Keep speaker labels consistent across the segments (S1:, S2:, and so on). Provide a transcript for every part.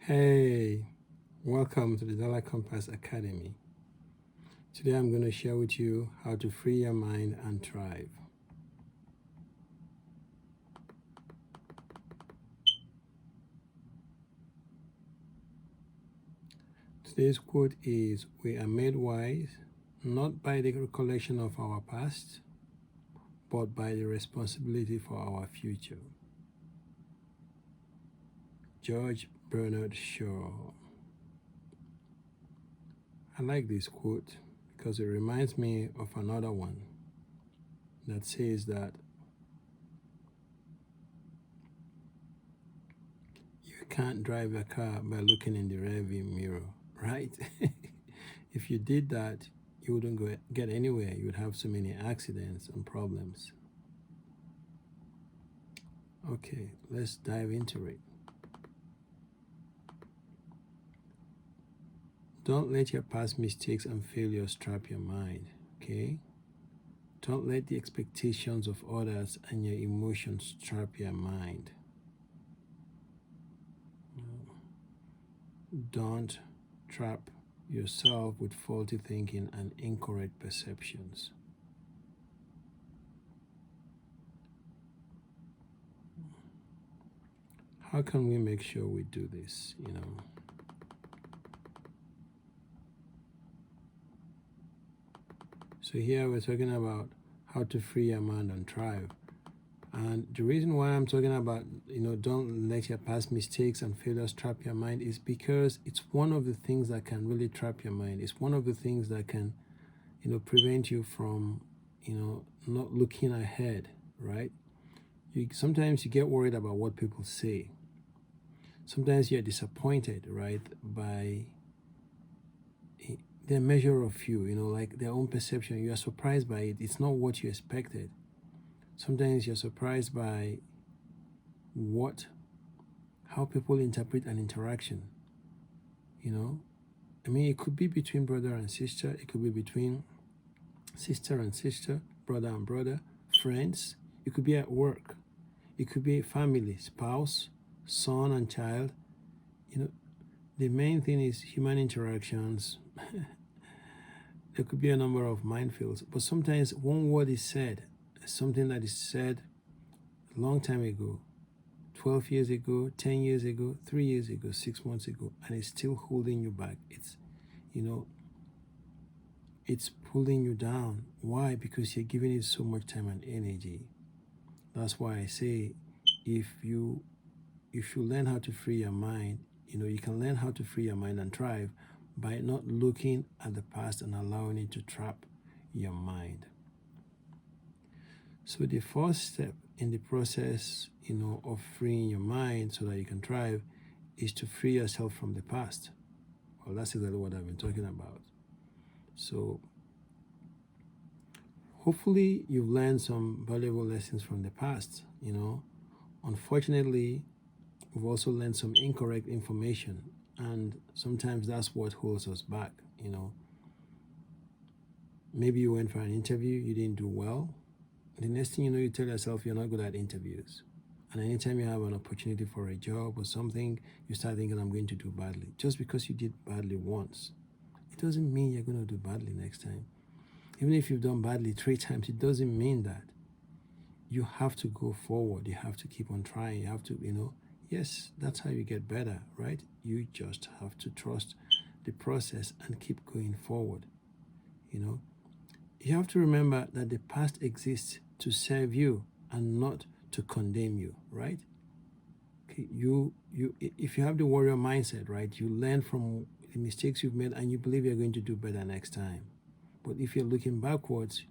S1: Hey, welcome to the Dollar Compass Academy. Today I'm going to share with you how to free your mind and thrive. Today's quote is, "We are made wise not by the recollection of our past, but by the responsibility for our future." George Bernard Shaw. I like this quote because it reminds me of another one that says that you can't drive a car by looking in the rearview mirror, right? If you did that, you wouldn't get anywhere. You would have so many accidents and problems. Okay, let's dive into it. Don't let your past mistakes and failures trap your mind, okay? Don't let the expectations of others and your emotions trap your mind. Don't trap yourself with faulty thinking and incorrect perceptions. How can we make sure we do this, So here we're talking about how to free your mind and thrive. And the reason why I'm talking about, don't let your past mistakes and failures trap your mind is because it's one of the things that can really trap your mind. It's one of the things that can, prevent you from, not looking ahead, right? Sometimes you get worried about what people say. Sometimes you're disappointed, right, by their measure of you, like their own perception. You are surprised by it. It's not what you expected. Sometimes you're surprised by how people interpret an interaction. It could be between brother and sister. It could be between sister and sister, brother and brother, friends. It could be at work. It could be family, spouse, son and child. The main thing is human interactions. There could be a number of minefields, but sometimes one word is said, something that is said a long time ago, 12 years ago, 10 years ago, 3 years ago, 6 months ago, and it's still holding you back. It's pulling you down. Why? Because you're giving it so much time and energy. That's why I say if you learn how to free your mind, you can learn how to free your mind and thrive by not looking at the past and allowing it to trap your mind. So the first step in the process, of freeing your mind so that you can thrive is to free yourself from the past. Well, that's exactly what I've been talking about. So hopefully you've learned some valuable lessons from the past. Unfortunately, we've also learned some incorrect information, and sometimes that's what holds us back. Maybe you went for an interview, you didn't do well. The next thing you know, you tell yourself you're not good at interviews. And anytime you have an opportunity for a job or something, you start thinking, I'm going to do badly. Just because you did badly once, it doesn't mean you're going to do badly next time. Even if you've done badly 3 times, it doesn't mean that. You have to go forward. You have to keep on trying. You have to, yes, that's how you get better, right? You just have to trust the process and keep going forward. You have to remember that the past exists to serve you and not to condemn you, right? Okay, if you have the warrior mindset, right, you learn from the mistakes you've made and you believe you're going to do better next time. But if you're looking backwards,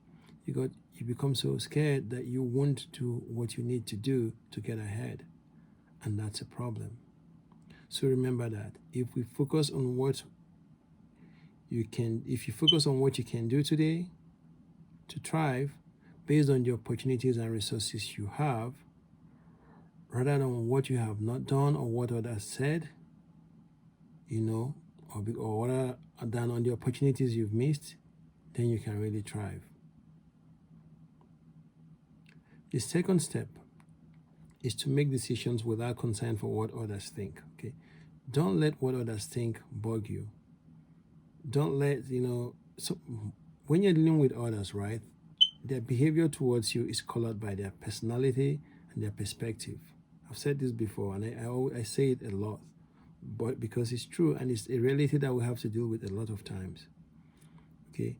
S1: you become so scared that you won't do what you need to do to get ahead, and that's a problem. So remember that if you focus on what you can do today to thrive based on the opportunities and resources you have, rather than what you have not done or what others said, or rather than on the opportunities you've missed, then you can really thrive. The second step is to make decisions without concern for what others think. Okay, Don't let what others think bug you. Don't let, so when you're dealing with others, right, their behavior towards you is colored by their personality and their perspective. I've said this before, and I say it a lot, but because it's true and it's a reality that we have to deal with a lot of times. Okay,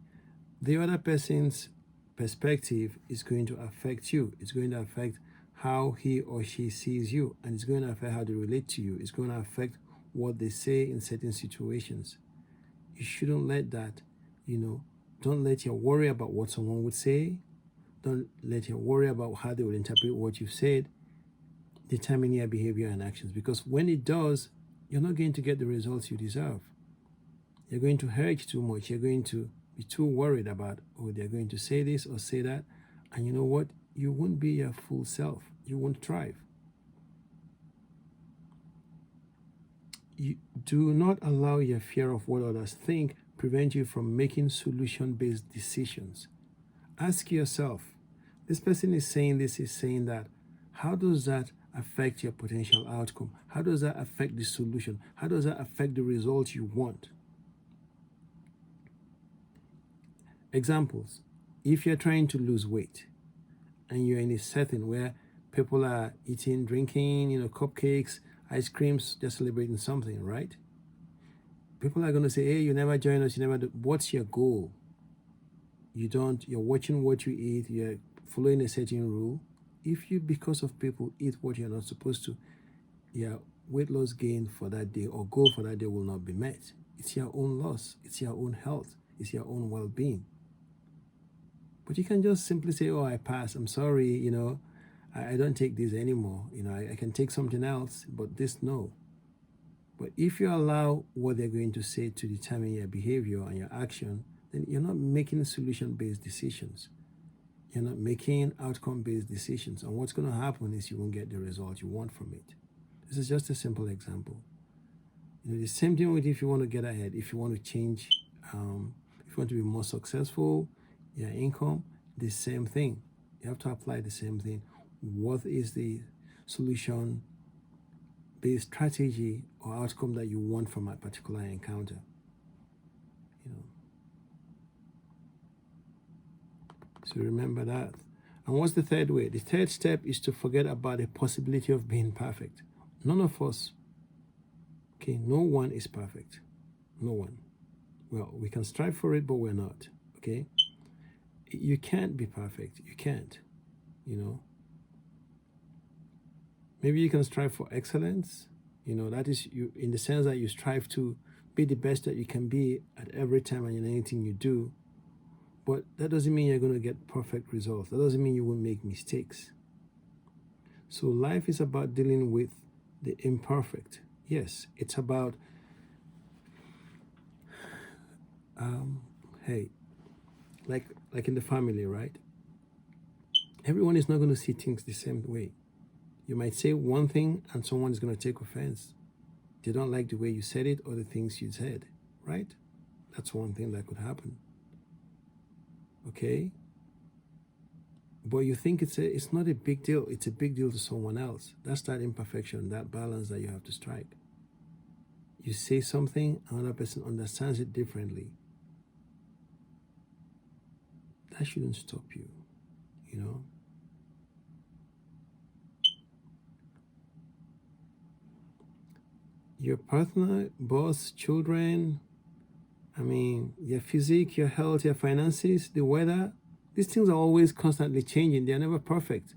S1: the other person's perspective is going to affect you. It's going to affect how he or she sees you, and it's going to affect how they relate to you. It's going to affect what they say in certain situations. You shouldn't let that, don't let your worry about what someone would say. Don't let your worry about how they will interpret what you've said determine your behavior and actions. Because when it does, you're not going to get the results you deserve. You're going to hurt too much. You're going to be too worried about, oh, they're going to say this or say that. And you know what? You won't be your full self. You won't thrive. You do not allow your fear of what others think prevent you from making solution-based decisions. Ask yourself, this person is saying this, is saying that. How does that affect your potential outcome? How does that affect the solution? How does that affect the result you want? Examples. If you're trying to lose weight and you're in a setting where people are eating, drinking, cupcakes, ice creams, just celebrating something, right? People are going to say, hey, you never join us, you never do. What's your goal? You're watching what you eat, you're following a certain rule. If you, because of people, eat what you're not supposed to, your weight loss gain for that day or goal for that day will not be met. It's your own loss. It's your own health. It's your own well-being. But you can just simply say, oh, I pass. I'm sorry, I don't take this anymore. I can take something else, but this, no. But if you allow what they're going to say to determine your behavior and your action, then you're not making solution-based decisions. You're not making outcome-based decisions. And what's going to happen is you won't get the result you want from it. This is just a simple example. The same thing with if you want to get ahead, if you want to change, if you want to be more successful, your income, the same thing. You have to apply the same thing. What is the solution-based strategy or outcome that you want from a particular encounter? So remember that. And what's the third way? The third step is to forget about the possibility of being perfect. None of us, no one is perfect. No one. Well, we can strive for it, but we're not, okay? You can't be perfect. You can't, Maybe you can strive for excellence. That is you in the sense that you strive to be the best that you can be at every time and in anything you do. But that doesn't mean you're going to get perfect results. That doesn't mean you won't make mistakes. So life is about dealing with the imperfect. Yes, it's about, like in the family, right? Everyone is not going to see things the same way. You might say one thing and someone is going to take offense. They don't like the way you said it or the things you said, right? That's one thing that could happen. Okay? But you think it's not a big deal. It's a big deal to someone else. That's that imperfection, that balance that you have to strike. You say something, another person understands it differently. That shouldn't stop you, Your partner, boss, children, your physique, your health, your finances, the weather, these things are always constantly changing. They're never perfect.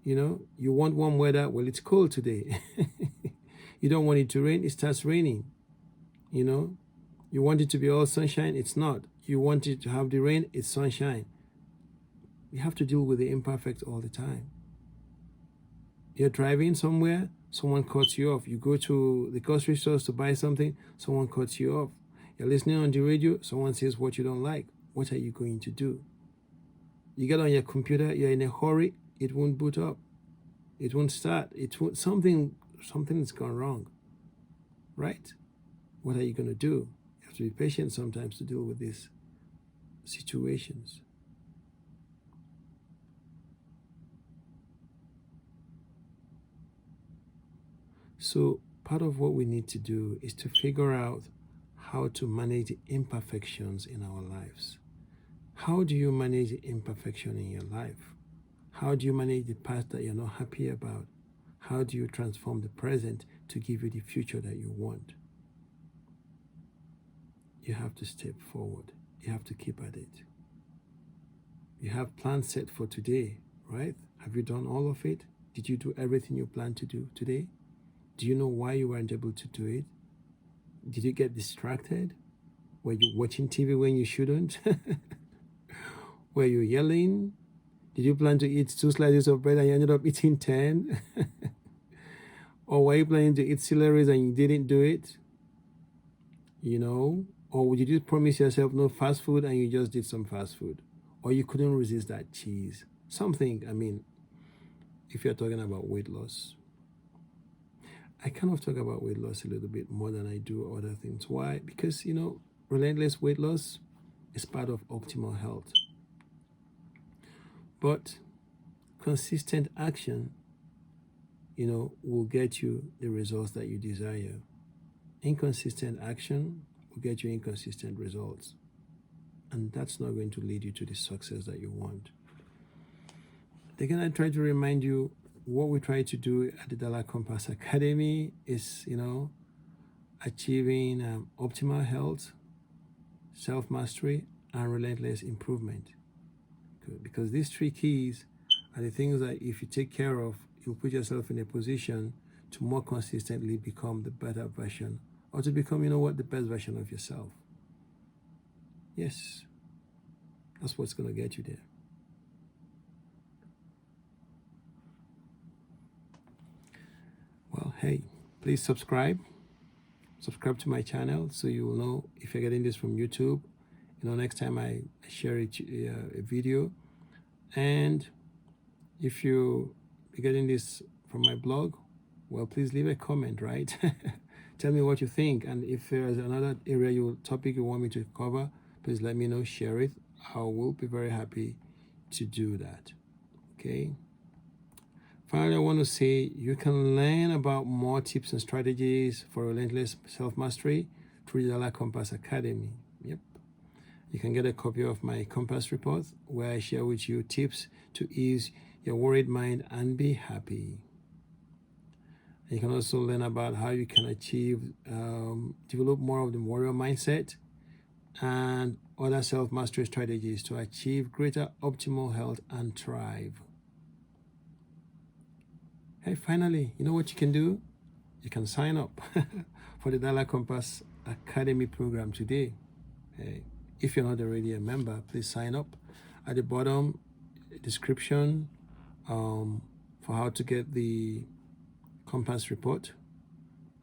S1: You want warm weather, well, it's cold today. You don't want it to rain, it starts raining. You want it to be all sunshine, it's not. You want it to have the rain, it's sunshine. You have to deal with the imperfect all the time. You're driving somewhere, someone cuts you off. You go to the grocery stores to buy something, someone cuts you off. You're listening on the radio, someone says what you don't like. What are you going to do? You get on your computer, you're in a hurry, it won't boot up. It won't start. Something's gone wrong. Right? What are you going to do? You have to be patient sometimes to deal with these situations. So part of what we need to do is to figure out how to manage the imperfections in our lives. How do you manage the imperfection in your life? How do you manage the past that you're not happy about? How do you transform the present to give you the future that you want? You have to step forward. You have to keep at it. You have plans set for today, right? Have you done all of it? Did you do everything you planned to do today? Do you know why you weren't able to do it? Did you get distracted? Were you watching TV when you shouldn't? Were you yelling? Did you plan to eat 2 slices of bread and you ended up eating 10? Or were you planning to eat celery and you didn't do it? You know? Or did you promise yourself no fast food and you just did some fast food? Or you couldn't resist that cheese? Something, if you're talking about weight loss. I kind of talk about weight loss a little bit more than I do other things. Why? Because, relentless weight loss is part of optimal health. But consistent action, will get you the results that you desire. Inconsistent action will get you inconsistent results. And that's not going to lead you to the success that you want. Again, I try to remind you what we try to do at the Dollar Compass Academy is, achieving optimal health, self-mastery, and relentless improvement. Because these 3 keys are the things that if you take care of, you'll put yourself in a position to more consistently become the better version, or to become, the best version of yourself. Yes, that's what's going to get you there. Well, hey, please subscribe to my channel so you will know if you're getting this from YouTube. Next time I share a video. And if you're getting this from my blog, well, please leave a comment, right? Tell me what you think. And if there's another topic you want me to cover, please let me know, share it. I will be very happy to do that. Okay? Finally, I want to say you can learn about more tips and strategies for relentless self-mastery through the Dollar Compass Academy. Yep. You can get a copy of my Compass report where I share with you tips to ease your worried mind and be happy. And you can also learn about how you can develop more of the warrior mindset and other self-mastery strategies to achieve greater optimal health and thrive. Hey, finally, you know what you can do? You can sign up for the Dollar Compass Academy program today. Hey, if you're not already a member, please sign up. At the bottom, description for how to get the Compass report.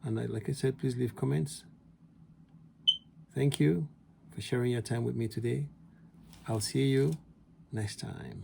S1: And like I said, please leave comments. Thank you for sharing your time with me today. I'll see you next time.